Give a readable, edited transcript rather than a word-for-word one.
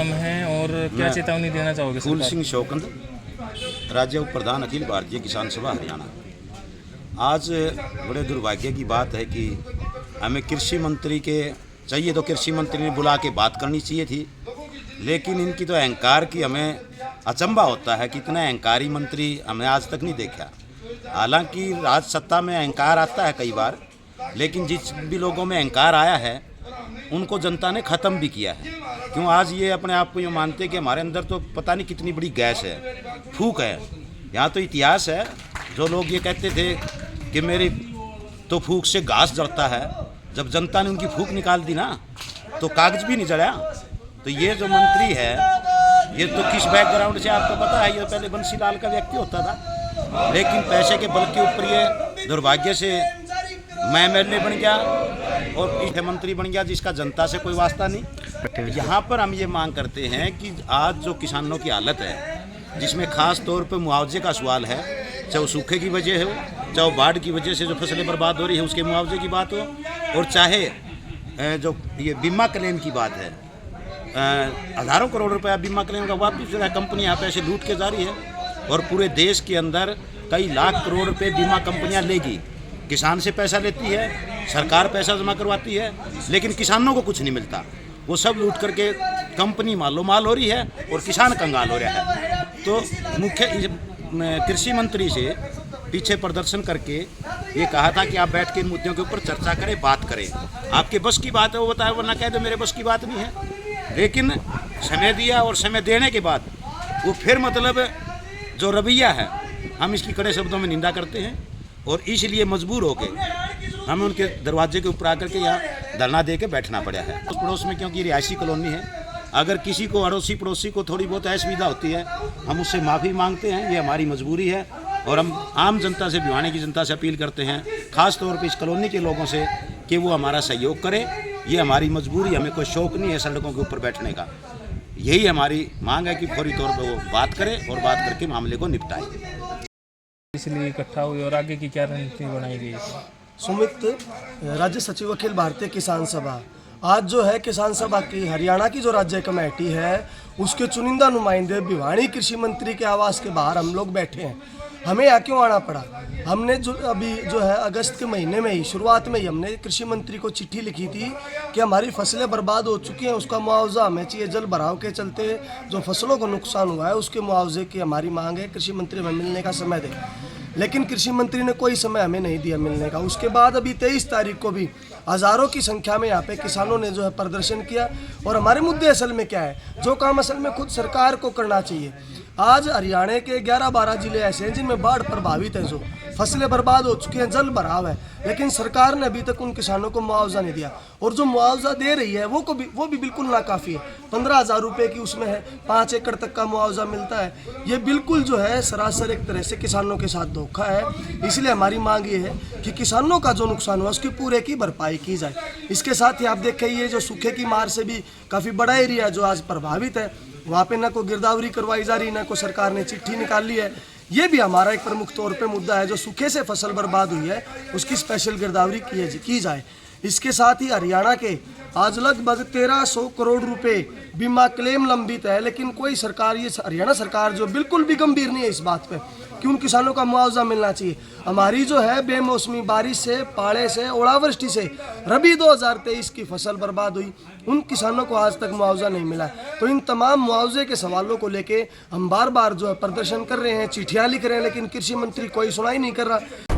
नाम है और क्या चेतावनी देना चाहोगे? फूल सिंह शौकंद, राज्य उप प्रधान अखिल भारतीय किसान सभा हरियाणा। आज बड़े दुर्भाग्य की बात है कि हमें कृषि मंत्री के चाहिए तो कृषि मंत्री ने बुला के बात करनी चाहिए थी, लेकिन इनकी तो अहंकार की हमें अचंभा होता है कि इतना अहंकारी मंत्री हमने आज तक नहीं देखा। हालांकि राज सत्ता में अहंकार आता है कई बार, लेकिन जिस भी लोगों में अहंकार आया है उनको जनता ने ख़त्म भी किया है। क्यों आज ये अपने आप को ये मानते कि हमारे अंदर तो पता नहीं कितनी बड़ी गैस है, फूक है। यहाँ तो इतिहास है, जो लोग ये कहते थे कि मेरी तो फूक से घास जलता है, जब जनता ने उनकी फूक निकाल दी ना तो कागज भी नहीं जला। तो ये जो मंत्री है ये तो किस बैकग्राउंड से आपको पता है, ये पहले बंसीलाल का व्यक्ति होता था, लेकिन पैसे के बल के ऊपर ये दुर्भाग्य से मैं एमएलए बन गया और मुख्यमंत्री बन गया, जिसका जनता से कोई वास्ता नहीं। यहाँ पर हम ये मांग करते हैं कि आज जो किसानों की हालत है, जिसमें खास तौर पर मुआवजे का सवाल है, चाहे वो सूखे की वजह हो, चाहे वो बाढ़ की वजह से जो फसलें बर्बाद हो रही है उसके मुआवजे की बात हो, और चाहे जो ये बीमा क्लेम की बात है, हज़ारों करोड़ रुपया बीमा क्लेम का वापस जो है कंपनी यहाँ पैसे लूट के जा रही है, और पूरे देश के अंदर कई लाख करोड़ रुपये बीमा कंपनियाँ लेगी, किसान से पैसा लेती है, सरकार पैसा जमा करवाती है, लेकिन किसानों को कुछ नहीं मिलता। वो सब लूट करके कंपनी मालो माल हो रही है और किसान कंगाल हो रहा है। तो मुख्य कृषि मंत्री से पीछे प्रदर्शन करके ये कहा था कि आप बैठ के इन मुद्दों के ऊपर चर्चा करें, बात करें। आपके बस की बात है वो बताए, वरना कह दो मेरे बस की बात नहीं है। लेकिन समय दिया और समय देने के बाद वो फिर मतलब जो रवैया है हम इसकी कड़े शब्दों में निंदा करते हैं, और इसलिए मजबूर होकर हमें उनके दरवाजे के ऊपर आकर के यहाँ धरना दे के बैठना पड़ा है। उस पड़ोस में क्योंकि रिहायशी कॉलोनी है, अगर किसी को अड़ोसी पड़ोसी को थोड़ी बहुत असुविधा होती है हम उससे माफ़ी मांगते हैं, ये हमारी मजबूरी है। और हम आम जनता से, भिवानी की जनता से अपील करते हैं, ख़ास तौर पर इस कॉलोनी के लोगों से, कि वो हमारा सहयोग करें। ये हमारी मजबूरी, हमें कोई शौक़ नहीं है सड़कों के ऊपर बैठने का। यही हमारी मांग है कि फौरी तौर पर वो बात करें और बात करके मामले को निपटाएं। इसलिए इकट्ठा हुई और आगे की क्या रणनीति बनाई गई? सुमित, राज्य सचिव अखिल भारतीय किसान सभा। आज जो है किसान सभा की हरियाणा की जो राज्य कमेटी है उसके चुनिंदा नुमाइंदे भिवानी कृषि मंत्री के आवास के बाहर हम लोग बैठे हैं। हमें यहाँ क्यों आना पड़ा? हमने जो अभी जो है अगस्त के महीने में ही, शुरुआत में ही हमने कृषि मंत्री को चिट्ठी लिखी थी कि हमारी फसलें बर्बाद हो चुकी हैं, उसका मुआवजा हमें चाहिए। जल भराव के चलते जो फसलों को नुकसान हुआ है उसके मुआवजे की हमारी मांग है, कृषि मंत्री हमें मिलने का समय दे। लेकिन कृषि मंत्री ने कोई समय हमें नहीं दिया मिलने का। उसके बाद अभी 23 तारीख को भी हज़ारों की संख्या में यहाँ पे किसानों ने जो है प्रदर्शन किया। और हमारे मुद्दे असल में क्या है, जो काम असल में खुद सरकार को करना चाहिए। आज हरियाणा के 11-12 जिले ऐसे हैं जिनमें बाढ़ प्रभावित है, जो फसलें बर्बाद हो चुकी हैं, जल भराव है, लेकिन सरकार ने अभी तक उन किसानों को मुआवजा नहीं दिया। और जो मुआवजा दे रही है वो भी बिल्कुल नाकाफ़ी है। 15,000 रुपये की उसमें है, 5 एकड़ तक का मुआवजा मिलता है। ये बिल्कुल जो है सरासर एक तरह से किसानों के साथ धोखा है। इसलिए हमारी मांग ये है कि किसानों का जो नुकसान हुआ उसकी पूरे की भरपाई की जाए। इसके साथ ही आप देखें, ये जो सूखे की मार से भी काफ़ी बड़ा एरिया जो आज प्रभावित है, वहाँ पे ना कोई गिरदावरी करवाई जा रही, ना कोई सरकार ने चिट्ठी निकाली है। ये भी हमारा एक प्रमुख तौर पे मुद्दा है। जो सूखे से फसल बर्बाद हुई है उसकी स्पेशल गिरदावरी की जाए। इसके साथ ही हरियाणा के आज लगभग 1300 करोड़ रुपए बीमा क्लेम लंबित है, लेकिन कोई सरकार, ये हरियाणा सरकार जो बिल्कुल भी गंभीर नहीं है इस बात पे कि उन किसानों का मुआवजा मिलना चाहिए। हमारी जो है बेमौसमी बारिश से, पाड़े से, ओलावृष्टि से रबी 2023 की फसल बर्बाद हुई, उन किसानों को आज तक मुआवजा नहीं मिला। तो इन तमाम मुआवजे के सवालों को लेके हम बार बार जो है प्रदर्शन कर रहे हैं, चिट्ठियाँ लिख रहे हैं, लेकिन कृषि मंत्री कोई सुनाई नहीं कर रहा।